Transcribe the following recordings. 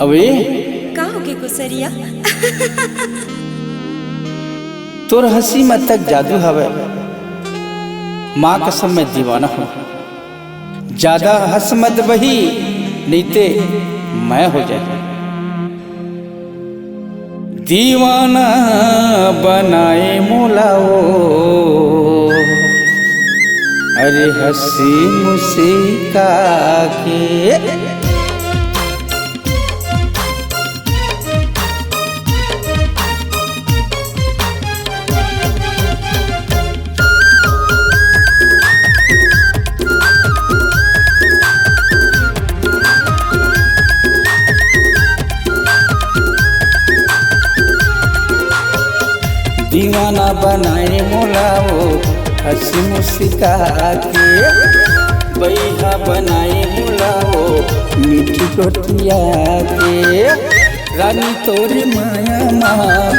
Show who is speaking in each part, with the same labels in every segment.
Speaker 1: अबे
Speaker 2: का होगे गुसरिया?
Speaker 1: तोर हंसी में तक जादू हवे। माँ कसम मैं दीवाना हूँ। ज्यादा हंस मत बही, नहीं ते मैं हो जाए दीवाना बनाए मोलाओ। अरे हंसी मुस्का के दीवाना बनाए मोलाओ। हंसी मुस्का के बैहा बनाए मोलाओ। मीठी गोटिया के रानी तोरी माया माँ,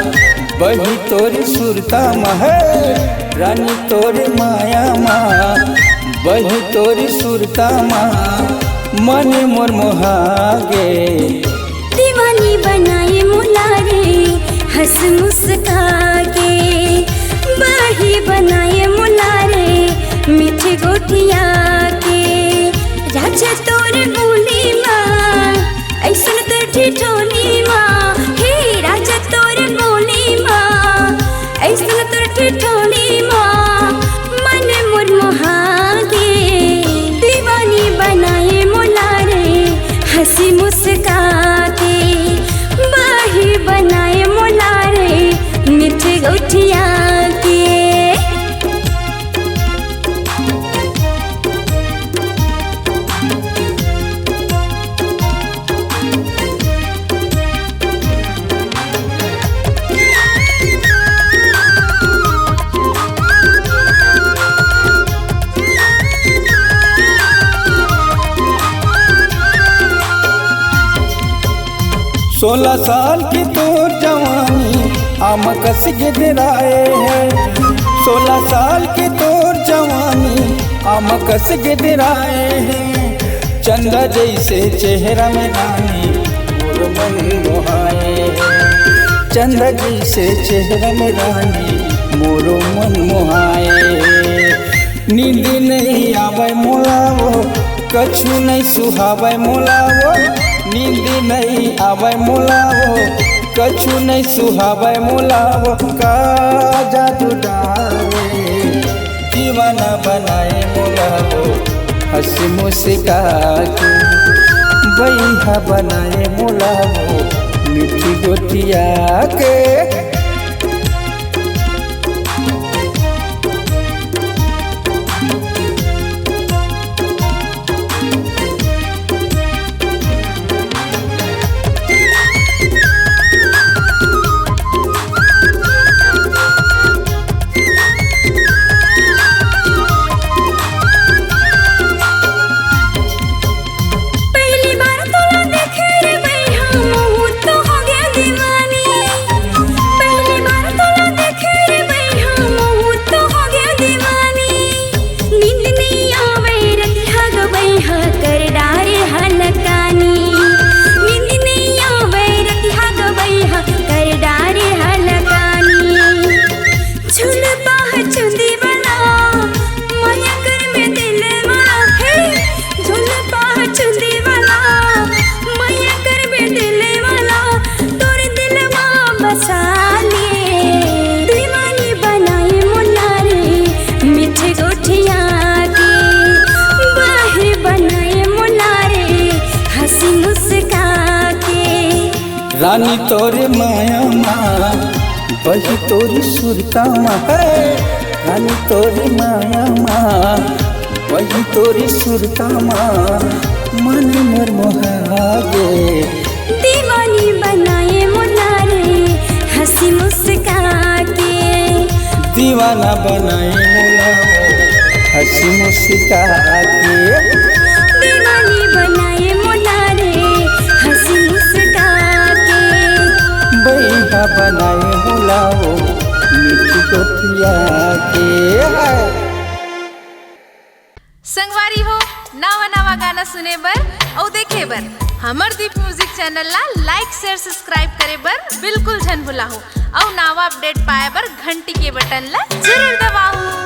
Speaker 1: बही तोरी सुरता मह। रानी तोरी माया माँ, बही तोरी सुरता माँ। मन मोर मोहागे
Speaker 2: दीवानी बनाए मोला रे हंस मुस्का के। बाही बनाए मोला रे मीठी गोटिया के। राजा तोर बोली माँ ऐसन तो ठिठोली माँ। हे राजा तोर बोली माँ ऐसन तो ठिठोली माँ। मन मोर मोहागे दीवानी बनाए मोला रे हंसी मुस्का के। बाही बनाए मोला रे मीठी गोटिया के।
Speaker 1: सोलह साल की तोर जवानी आम कस गिराए है। 16 साल की तोर जवानी आम कस गिराए है। चंदा जैसे चेहरा में रानी मोर मन मोहाए है। चंदा जैसे चेहरा में रानी मोर मन मोहाए। नींद नहीं आवे मोलावो, कछु नहीं सुहावे मोलावो। नींद नहीं आवे मोलावो, कछु नहीं सुहावे मोलावो। का जादू डाले दीवाना बनाए मोलावो। हंसी मुस्का के बैहा बनाए मोलावो। मीठी गोटिया के रानी तोरे माया माँ, बही तोरी सुरता माँ। रानी तोरे माया माँ, बही तोरी सुरता माँ। मन मोर मोहागे
Speaker 2: दीवानी बनाए मोला रे हंसी मुस्का के।
Speaker 1: दीवाना बनाए मोला हंसी मुस्का के।
Speaker 2: दीवानी बनाए मोला रे हंसी मुस्का के।
Speaker 1: बैहा बनाए मोलाओ मीठी गोटिया के।
Speaker 3: संगवारी हो नवा नवा गाना सुने बर और देखे बर हमर दीप म्यूजिक चैनल ला लाइक शेयर सब्सक्राइब करे बर बिल्कुल झन भुलाहू और नवा अपडेट पाए बर घंटी के बटन ला जरूर दबाओ।